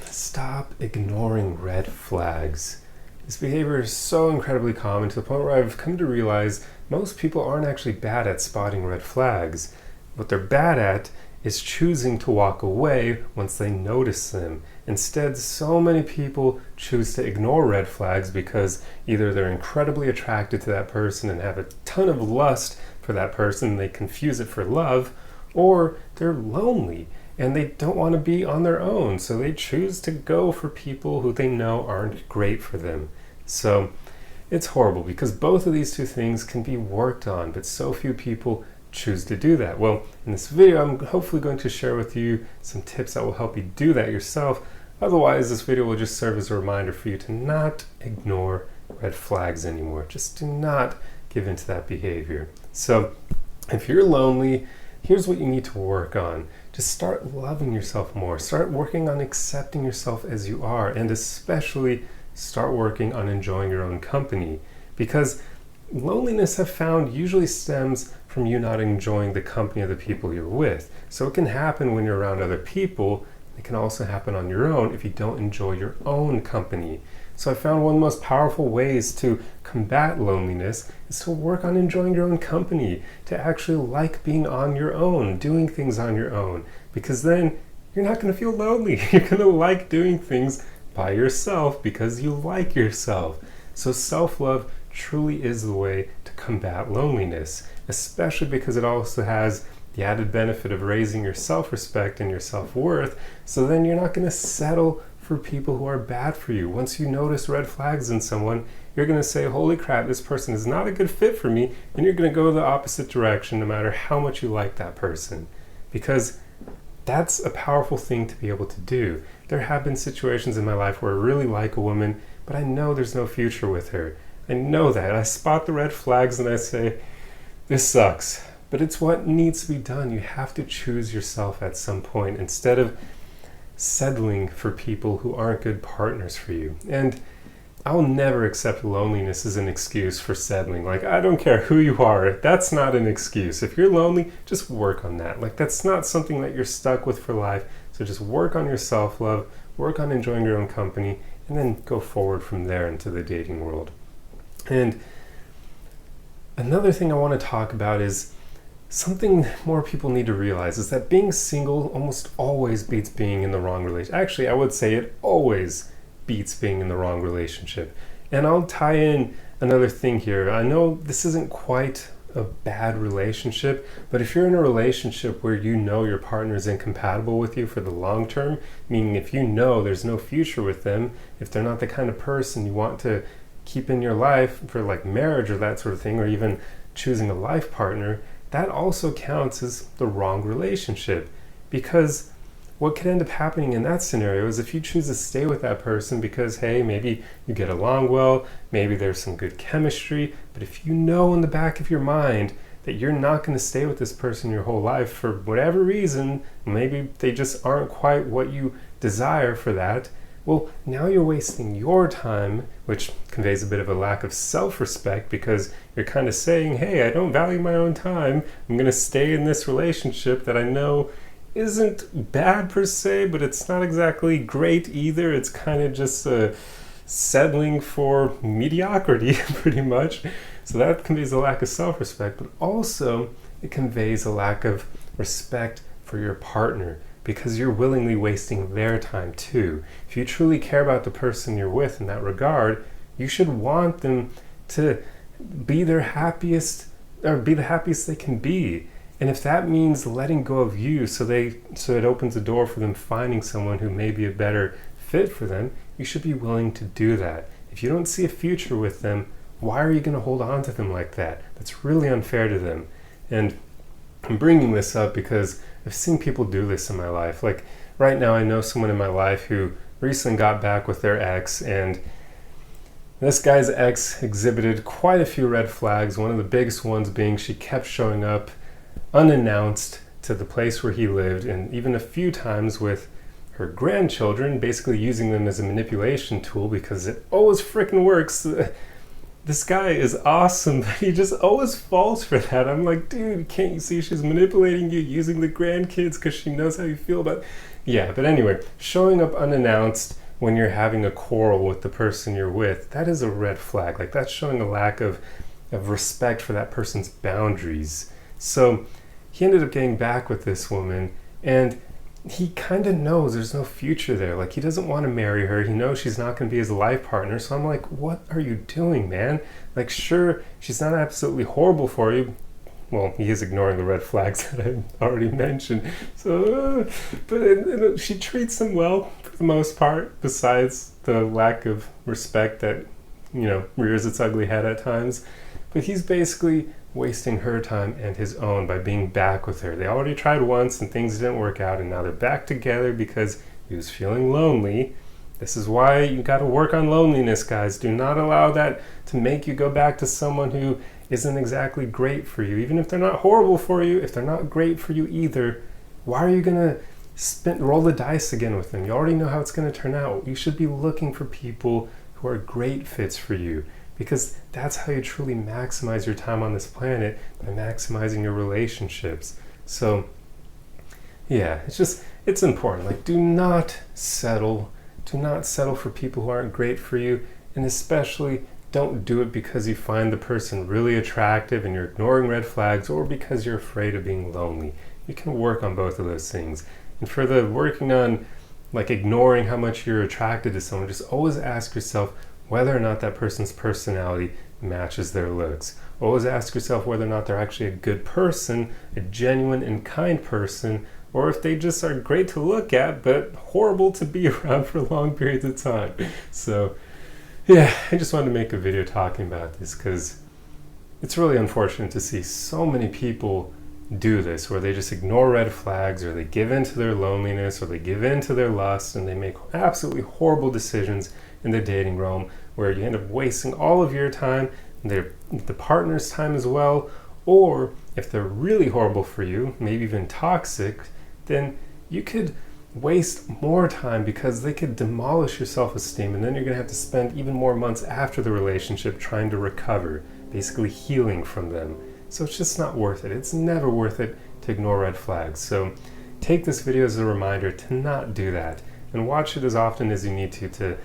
Stop ignoring red flags. This behavior is so incredibly common to the point where I've come to realize most people aren't actually bad at spotting red flags. What they're bad at is choosing to walk away once they notice them. Instead, so many people choose to ignore red flags because either they're incredibly attracted to that person and have a ton of lust for that person and they confuse it for love, or they're lonely and they don't want to be on their own, so they choose to go for people who they know aren't great for them. So it's horrible because both of these two things can be worked on, but so few people choose to do that. Well, in this video, I'm hopefully going to share with you some tips that will help you do that yourself. Otherwise, this video will just serve as a reminder for you to not ignore red flags anymore. Just do not give into that behavior. So if you're lonely, here's what you need to work on. Just start loving yourself more. Start working on accepting yourself as you are, and especially start working on enjoying your own company. Because loneliness, I've found, usually stems from you not enjoying the company of the people you're with. So it can happen when you're around other people. It can also happen on your own if you don't enjoy your own company. So I found one of the most powerful ways to combat loneliness is to work on enjoying your own company, to actually like being on your own, doing things on your own, because then you're not going to feel lonely. You're going to like doing things by yourself because you like yourself. So self-love truly is the way to combat loneliness, especially because it also has the added benefit of raising your self-respect and your self-worth, so then you're not going to settle for people who are bad for you. Once you notice red flags in someone, you're going to say, holy crap, this person is not a good fit for me, and you're going to go the opposite direction no matter how much you like that person. Because that's a powerful thing to be able to do. There have been situations in my life where I really like a woman, but I know there's no future with her. I know that. I spot the red flags and I say, this sucks. But it's what needs to be done. You have to choose yourself at some point instead of settling for people who aren't good partners for you. And I'll never accept loneliness as an excuse for settling. Like, I don't care who you are. That's not an excuse. If you're lonely, just work on that. Like, that's not something that you're stuck with for life. So just work on your self-love, work on enjoying your own company, and then go forward from there into the dating world. And another thing I want to talk about is something more people need to realize is that being single almost always beats being in the wrong relationship. Actually, I would say it always beats being in the wrong relationship. And I'll tie in another thing here. I know this isn't quite a bad relationship, but if you're in a relationship where you know your partner is incompatible with you for the long term, meaning if you know there's no future with them, if they're not the kind of person you want to keep in your life for like marriage or that sort of thing, or even choosing a life partner, that also counts as the wrong relationship. Because what could end up happening in that scenario is if you choose to stay with that person because, hey, maybe you get along well, maybe there's some good chemistry, but if you know in the back of your mind that you're not going to stay with this person your whole life for whatever reason, maybe they just aren't quite what you desire for that, well, now you're wasting your time, which conveys a bit of a lack of self-respect because you're kind of saying, hey, I don't value my own time. I'm going to stay in this relationship that I know isn't bad per se, but it's not exactly great either. It's kind of just settling for mediocrity, pretty much. So that conveys a lack of self-respect, but also it conveys a lack of respect for your partner, because you're willingly wasting their time too. If you truly care about the person you're with in that regard, you should want them to be their happiest, or be the happiest they can be. And if that means letting go of you so it opens the door for them finding someone who may be a better fit for them, you should be willing to do that. If you don't see a future with them, why are you going to hold on to them like that? That's really unfair to them. And I'm bringing this up because I've seen people do this in my life. Like right now, I know someone in my life who recently got back with their ex, and this guy's ex exhibited quite a few red flags. One of the biggest ones being she kept showing up unannounced to the place where he lived, and even a few times with her grandchildren, basically using them as a manipulation tool because it always frickin' works. This guy is awesome, but he just always falls for that. I'm like, dude, can't you see she's manipulating you using the grandkids because she knows how you feel about Yeah, but anyway, showing up unannounced when you're having a quarrel with the person you're with, that is a red flag. Like, that's showing a lack of respect for that person's boundaries. So he ended up getting back with this woman, and he kind of knows there's no future there. Like, he doesn't want to marry her. He knows she's not going to be his life partner. So I'm like, what are you doing, man? Like, sure, she's not absolutely horrible for you. Well, he is ignoring the red flags that I already mentioned. So, but she treats him well for the most part, besides the lack of respect that, rears its ugly head at times. But he's basically wasting her time and his own by being back with her. They already tried once and things didn't work out, and now they're back together because he was feeling lonely. This is why you got to work on loneliness, guys. Do not allow that to make you go back to someone who isn't exactly great for you. Even if they're not horrible for you, if they're not great for you either, why are you going to roll the dice again with them? You already know how it's going to turn out. You should be looking for people who are great fits for you, because that's how you truly maximize your time on this planet, by maximizing your relationships. So yeah, it's important. Like, do not settle for people who aren't great for you, and especially don't do it because you find the person really attractive and you're ignoring red flags, or because you're afraid of being lonely. You can work on both of those things. And for the working on, like, ignoring how much you're attracted to someone, just always ask yourself whether or not that person's personality matches their looks. Always ask yourself whether or not they're actually a good person, a genuine and kind person, or if they just are great to look at but horrible to be around for long periods of time. So yeah, I just wanted to make a video talking about this because it's really unfortunate to see so many people do this, where they just ignore red flags, or they give in to their loneliness, or they give in to their lust, and they make absolutely horrible decisions in the dating realm, where you end up wasting all of your time and the partner's time as well. Or if they're really horrible for you, maybe even toxic, then you could waste more time because they could demolish your self-esteem, and then you're going to have to spend even more months after the relationship trying to recover, basically healing from them. So it's just not worth it. It's never worth it to ignore red flags. So take this video as a reminder to not do that, and watch it as often as you need to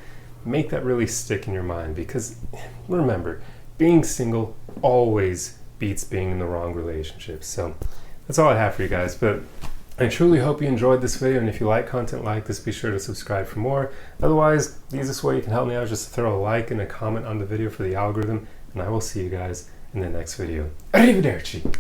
make that really stick in your mind. Because remember, being single always beats being in the wrong relationship. So that's all I have for you guys. But I truly hope you enjoyed this video, and if you like content like this, be sure to subscribe for more. Otherwise, the easiest way you can help me out is just to throw a like and a comment on the video for the algorithm, and I will see you guys in the next video. Arrivederci!